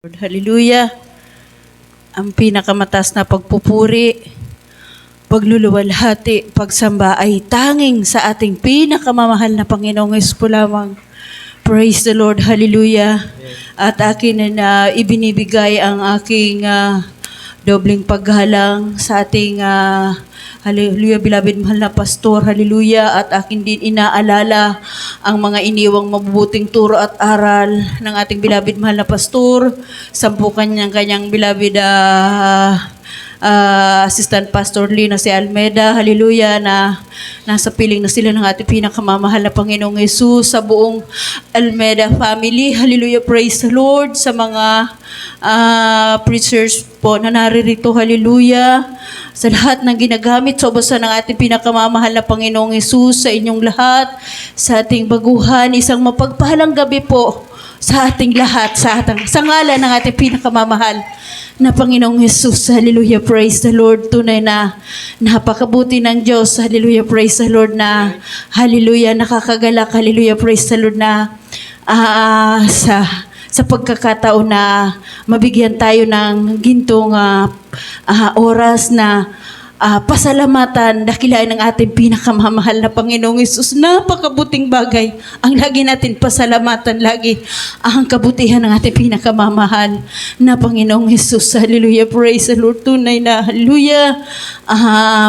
Lord, hallelujah. Ang pinakamataas na pagpupuri, pagluluwalhati, pagsamba ay tanging sa ating pinakamamahal na Panginoong Hesus po lamang. Praise the Lord, hallelujah. At akin na ibinibigay ang aking dobling paggalang sa ating hallelujah, beloved mahal na pastor, hallelujah, at akin din inaalala ang mga iniwang mabubuting turo at aral ng ating beloved mahal na pastor, sampukan niyang kanyang beloved Assistant Pastor Lina si Almeida, hallelujah, na nasa piling na sila ng ating pinakamamahal na Panginoong Hesus, sa buong Almeida family, hallelujah, praise the Lord, sa mga preachers po na naririto, hallelujah, sa lahat ng ginagamit sa ubasan ng ating pinakamamahal na Panginoong Hesus, sa inyong lahat, sa ating baguhan, isang mapagpahalang gabi po sa ating lahat, sa ngalan ng ating pinakamamahal na Panginoong Hesus, hallelujah, praise the Lord. Tunay na napakabuti ng Diyos, hallelujah, praise the Lord, na hallelujah, nakakagalak, hallelujah, praise the Lord, na sa pagkakataon na mabigyan tayo ng gintong oras na pasalamatan, dakilain ng ating pinakamamahal na Panginoong Hesus. Napakabuting bagay ang lagi natin pasalamatan, lagi ang kabutihan ng ating pinakamamahal na Panginoong Hesus. Hallelujah, praise the Lord. Tunay na hallelujah,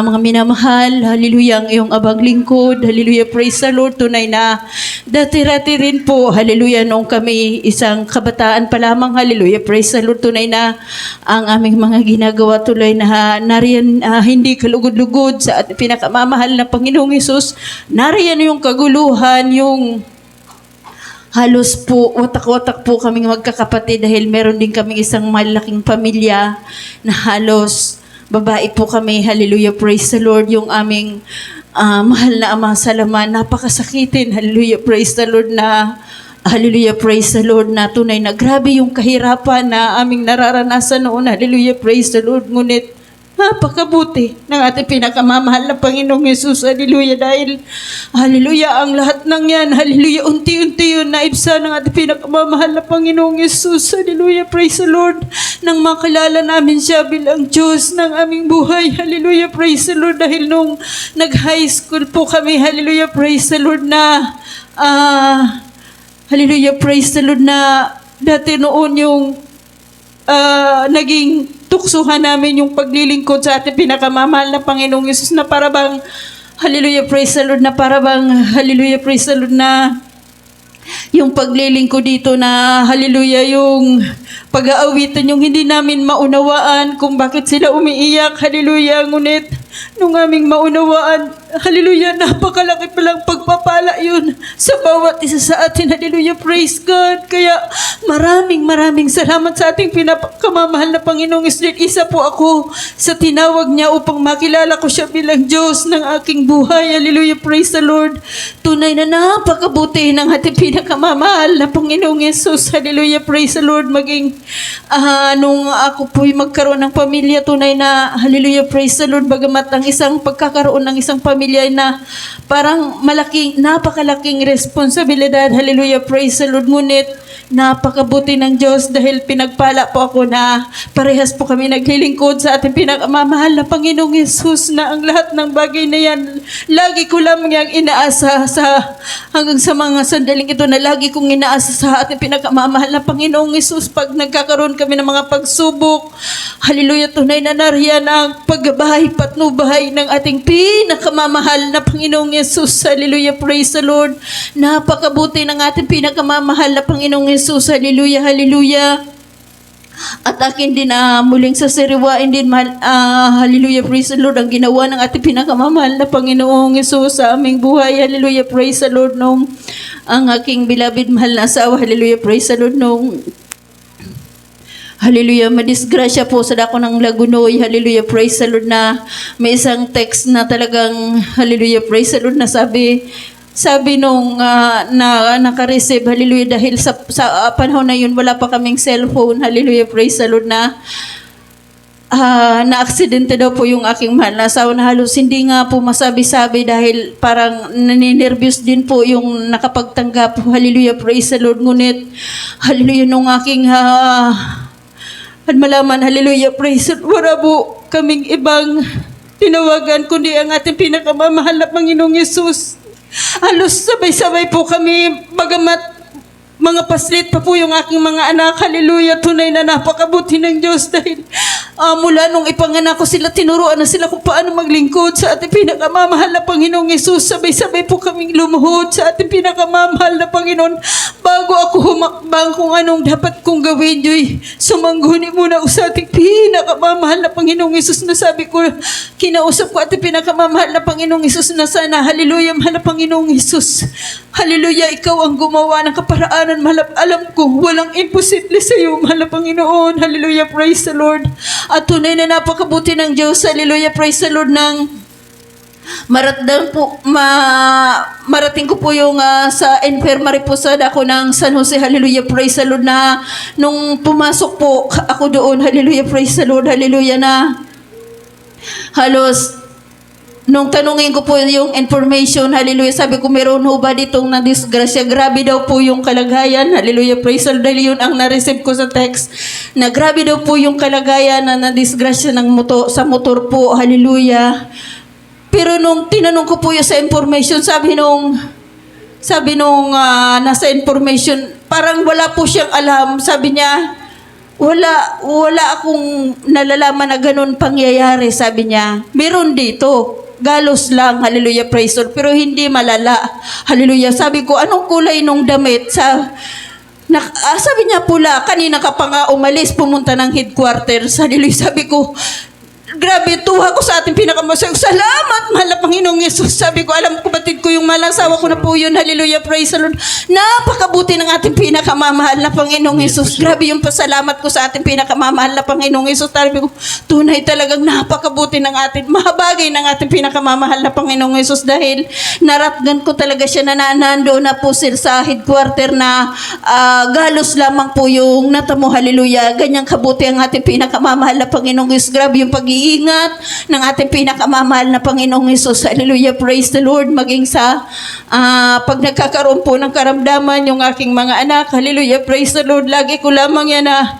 mga minamahal, hallelujah, ang iyong abang lingkod, hallelujah, praise the Lord. Tunay na dati-rati rin po, hallelujah, noong kami isang kabataan pa lamang, hallelujah, praise the Lord. Tunay na ang aming mga ginagawa tuloy na nariyan, hindi kalugod-lugod sa ating pinakamamahal na Panginoong Hesus. Nariyan yung kaguluhan, yung halos po, watak-watak po kaming magkakapatid dahil meron din kaming isang malaking pamilya na halos babae po kami, hallelujah, praise the Lord. Yung aming mahal na Ama sa laman, napakasakitin, hallelujah, praise the Lord, na hallelujah, praise the Lord, na tunay na grabe yung kahirapan na aming nararanasan noon, hallelujah, praise the Lord. Ngunit napakabuti ng ating pinakamamahal na Panginoong Hesus, hallelujah, dahil hallelujah, ang lahat ng yan, hallelujah, unti-unti yun naibsa ng ating pinakamamahal na Panginoong Hesus, hallelujah, praise the Lord, nang makilala namin siya bilang Diyos ng aming buhay, hallelujah, praise the Lord, dahil nung nag-high school po kami, hallelujah, praise the Lord, na hallelujah, praise the Lord, na dati noon yung naging tuksuhan namin yung paglilingkod sa ating pinakamamahal na Panginoong Hesus, na parabang hallelujah, praise the Lord, na parabang hallelujah, praise the Lord, na yung paglilingkod dito na hallelujah, yung pag-aawitan yung hindi namin maunawaan kung bakit sila umiiyak, hallelujah, ngunit nung aming maunawaan, hallelujah, napakalaki palang pagpapala yun sa bawat isa sa atin, hallelujah, praise God. Kaya maraming salamat sa ating pinakamamahal na Panginoong Hesus. Isa po ako sa tinawag niya upang makilala ko siya bilang Diyos ng aking buhay, hallelujah, praise the Lord. Tunay na napakabuti ng ating pinakamamahal na Panginoong Hesus, hallelujah, praise the Lord. Maging nung ako po'y magkaroon ng pamilya, tunay na hallelujah, praise the Lord, bagamat ang isang pagkakaroon ng isang pamilya na parang napakalaking responsibilidad, hallelujah, praise the Lord, ngunit napakabuti ng Diyos dahil pinagpala po ako na parehas po kami naglilingkod sa ating pinakamamahal na Panginoong Hesus, na ang lahat ng bagay na yan, lagi ko lang yung inaasa hanggang sa mga sandaling ito, na lagi kong inaasa sa ating pinakamamahal na Panginoong Hesus. Pag nagkakaroon kami ng mga pagsubok, hallelujah, tunay na nariyan ang pagbahay, patnubahay ng ating pinakamamahal na Panginoong Hesus, hallelujah, praise the Lord. Napakabuti ng ating pinakamamahal na Panginoong Hesus, hallelujah, hallelujah. At akin din muling sasiriwain din, hallelujah, praise the Lord, ang ginawa ng ating pinakamamahal na Panginoong Hesus sa aming buhay, hallelujah, praise the Lord, nung ang aking beloved mahal na asawa, hallelujah, praise the Lord, nung hallelujah, madisgrasya po sa dako ng Lagunoy, hallelujah, praise the Lord, na may isang text na talagang hallelujah, praise the Lord, na sabi nung naka-receive, hallelujah, dahil sa panahon na yun wala pa kaming cellphone, hallelujah, praise the Lord, na na-aksidente daw po yung aking mahal na asawa, na halos hindi nga po masabi-sabi dahil parang naninervyos din po yung nakapagtanggap. Hallelujah, praise the Lord. Ngunit, hallelujah, nung aking at malaman, hallelujah, praise the Lord, wala po kaming ibang tinawagan kundi ang ating pinakamamahal na Panginoong Yesus. Halos sabay-sabay po kami, bagamat mga paslit pa po yung aking mga anak. Hallelujah, tunay na napakabuti ng Diyos dahil mula nung ipanganak ko sila, tinuruan na sila kung paano maglingkod sa ating pinakamamahal na Panginoong Yesus. Sabay-sabay po kaming lumuhod sa ating pinakamamahal na Panginoon. Bago ako humakbang kung anong dapat kong gawin, Diyo'y sumangguni muna ako sa ating pinakamamahal na Panginoong Yesus na sabi ko, kinausap ko ating pinakamamahal na Panginoong Yesus na sana, hallelujah, mahal na Panginoong Yesus. Hallelujah, ikaw ang gumawa ng kaparaanan. Alam ko, walang imposible sa iyo, mahal na Panginoon. Hallelujah, praise the Lord. At tunay na napakabuti ng Diyos. Hallelujah, praise the Lord. Marating ko po yung sa infirmary po sa dako ng San Jose. Hallelujah, praise the Lord, na nung pumasok po ako doon, hallelujah, praise the Lord, hallelujah, na halos nung tanungin ko po yung information, hallelujah, sabi ko, meron ho ba ditong na-disgrasya? Grabe daw po yung kalagayan, hallelujah, praise the Lord, dahil yun ang na-receive ko sa text, na grabe daw po yung kalagayan na na-disgrasya ng sa motor po, hallelujah. Pero nung tinanong ko po yung sa information, sabi nung nasa information, parang wala po siyang alam, sabi niya, wala akong nalalaman na ganun pangyayari, sabi niya. Meron dito, galos lang, hallelujah, praise the Lord, pero hindi malala, hallelujah. Sabi ko, anong kulay nung damit? Sabi niya, pula. Kanina ka pa nga umalis, pumunta ng headquarters, hallelujah. Sabi ko, grabe, tuwa ko sa ating pinakamasaya. Salamat, mahal na Panginoong Yesus. Sabi ko, alam ko, batid ko yung malasawa ko na po yun. Hallelujah, praise the Lord. Napakabuti ng ating pinakamamahal na Panginoong Yesus. Grabe yung pasalamat ko sa ating pinakamamahal na Panginoong Yesus. Sabi ko, tunay talagang napakabuti ng ating, mahabagay ng ating pinakamamahal na Panginoong Yesus dahil naratgan ko talaga siya na nandoon na po sila sa headquarter na galos lamang po yung natamo. Hallelujah. Ganyang kabuti ang ating pinakamamahal na Panginoong Yesus. Grabe yung pag-iingat ng ating pinakamamahal na Panginoong Hesus. Hallelujah, praise the Lord. Maging sa pag nagkakaroon po ng karamdaman yung aking mga anak, hallelujah, praise the Lord. Lagi ko lamang yan na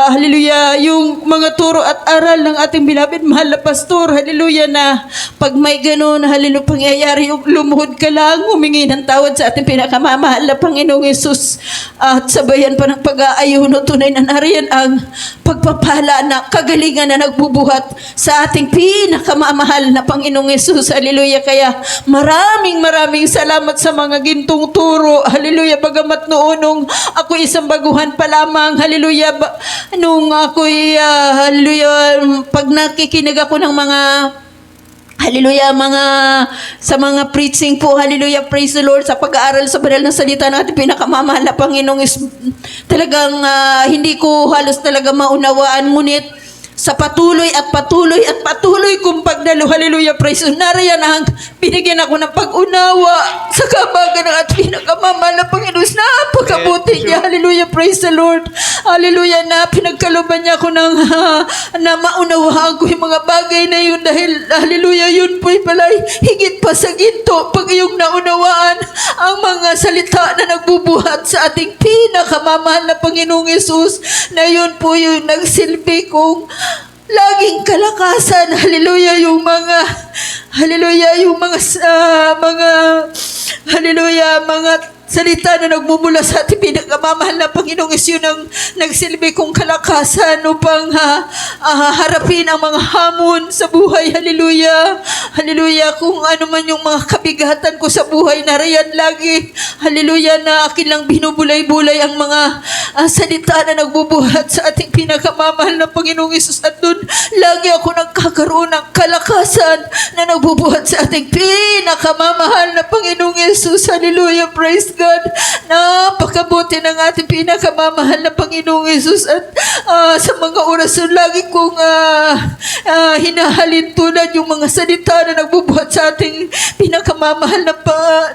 hallelujah, yung mga turo at aral ng ating bilabid mahal na pastor, hallelujah, na pag may ganun, hallelujah, pangyayari, yung lumuhod ka lang, humingi ng tawad sa ating pinakamamahal na Panginoong Hesus at sabayan pa ng pag-aayuno. Tunay na nariyan ang pagpapala na kagalingan na nagbubuhat sa ating pinakamamahal na Panginoong Yesus. Hallelujah. Kaya maraming salamat sa mga gintong turo. Hallelujah. Bagamat noon nung ako isang baguhan pa lamang. Hallelujah. Nung ako'y hallelujah, pag nakikinig ako ng mga hallelujah, sa mga preaching po, hallelujah, praise the Lord, sa pag-aaral sa banal na salita ng ating pinakamamahal na Panginoong talagang hindi ko halos talaga maunawaan, ngunit sa patuloy kong pagdalo, hallelujah, praise the Lord, narayan ang binigyan ako ng pag-unawa sa kabagan ng at pinakamamahal na Panginoon. Napakabuti niya, hallelujah, praise the Lord, hallelujah, na pinagkaluban niya ako ng na maunawaan ko yung mga bagay na yun dahil, hallelujah, yun po'y pala'y higit pa sa ginto pag iyong naunawaan ang mga salita na nagbubuhat sa ating pinakamamahal na Panginoong Yesus, na yun po yung nagsilbi kong laging kalakasan, hallelujah, yung mga hallelujah, mga salita na nagmumula sa ating pinakamamahal na Panginoong Yesus, yun ang nagsilbi kong kalakasan upang harapin ang mga hamon sa buhay. Hallelujah. Hallelujah. Kung ano man yung mga kabigatan ko sa buhay, narayan lagi, hallelujah, na akin lang binubulay-bulay ang mga salita na nagbubuhat sa ating pinakamamahal na Panginoong Yesus. At doon, lagi ako nagkakaroon ng kalakasan na nagbubuhat sa ating pinakamamahal na Panginoong Yesus. Hallelujah. Praise God. Napakabuti ng ating pinakamamahal na Panginoong Yesus. At sa mga orasyon, lagi kong hinahalin tulad yung mga salita na nagbubuhat sa ating pinakamamahal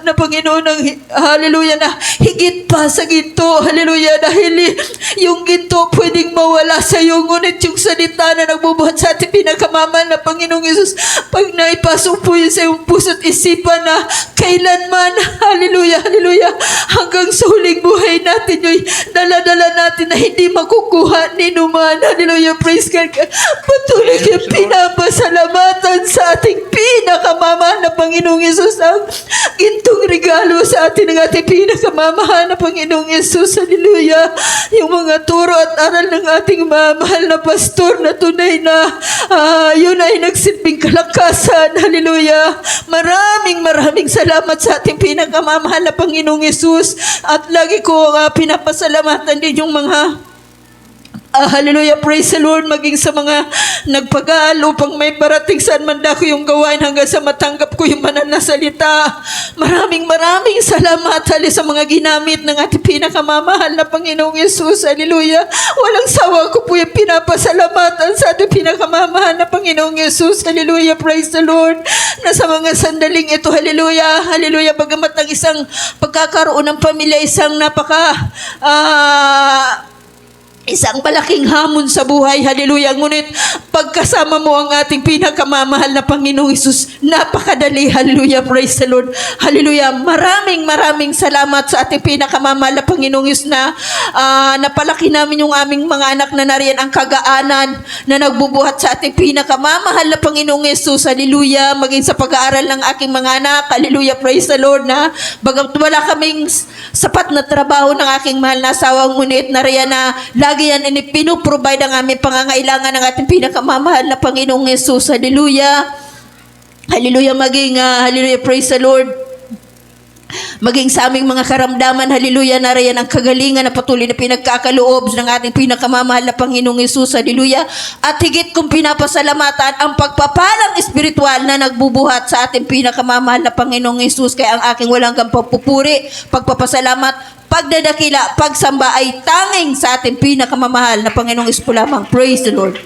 na Panginoon ng hallelujah, na higit pa sa ginto. Hallelujah. Dahil yung ginto pwedeng mawala sa iyo, ngunit yung salita na nagbubuhat sa ating pinakamamahal na Panginoong Yesus, pag naipasok po yun sa iyong puso't isipan na kailanman, hallelujah, hallelujah, hanggang sa huling buhay natin yung dala-dala natin na hindi makukuha ni numan. Hallelujah, praise God. Patuloy kayong pinapasalamatan sa ating pinakamamahal na Panginoong Yesus ang gintong regalo sa atin ng ating pinakamamahal na Panginoong Yesus. Hallelujah. Yung mga turo at aral ng ating mahal na pastor na tunay na yun ay nagsilbing kalakasan. Hallelujah. Maraming salamat sa ating pinakamamahal na Panginoong Yesus. At lagi ko pinapasalamatan din yung mga hallelujah, praise the Lord, maging sa mga nagpagal upang may parating saan man dako yung gawain hanggang sa matanggap ko yung banal na salita. Maraming salamat sa mga ginamit ng ating pinakamamahal na Panginoong Yesus. Hallelujah. Walang sawa ko po yung pinapasalamatan sa ating pinakamamahal na Panginoong Yesus. Hallelujah, praise the Lord. Na sa mga sandaling ito, hallelujah, bagamat ang isang pagkakaroon ng pamilya, isang isang malaking hamon sa buhay. Hallelujah. Ngunit pagkasama mo ang ating pinakamamahal na Panginoong Hesus, napakadali. Hallelujah. Praise the Lord. Hallelujah. Maraming salamat sa ating pinakamamahal na Panginoong Hesus na napalaki namin yung aming mga anak na nariyan ang kagaanan na nagbubuhat sa ating pinakamamahal na Panginoong Hesus. Hallelujah. Maging sa pag-aaral ng aking mga anak. Hallelujah. Praise the Lord na bagamat wala kaming sapat na trabaho ng aking mahal na asawa, ngunit nariyan na lagi yan pinuprovide ang aming pangangailangan ng ating pinakamamahal na Panginoong Yesus. Hallelujah. Hallelujah. Hallelujah. Praise the Lord. Maging sa aming mga karamdaman, hallelujah, narayan ang kagalingan na patuloy na pinagkakaloob ng ating pinakamamahal na Panginoong Yesus. Hallelujah. At higit kong pinapasalamatan ang pagpapalang espiritual na nagbubuhat sa ating pinakamamahal na Panginoong Yesus. Kaya ang aking walang pagpupuri, pagpapasalamat, pagdadakila, pagsamba ay tanging sa ating pinakamamahal na Panginoong Yesus po lamang. Praise the Lord.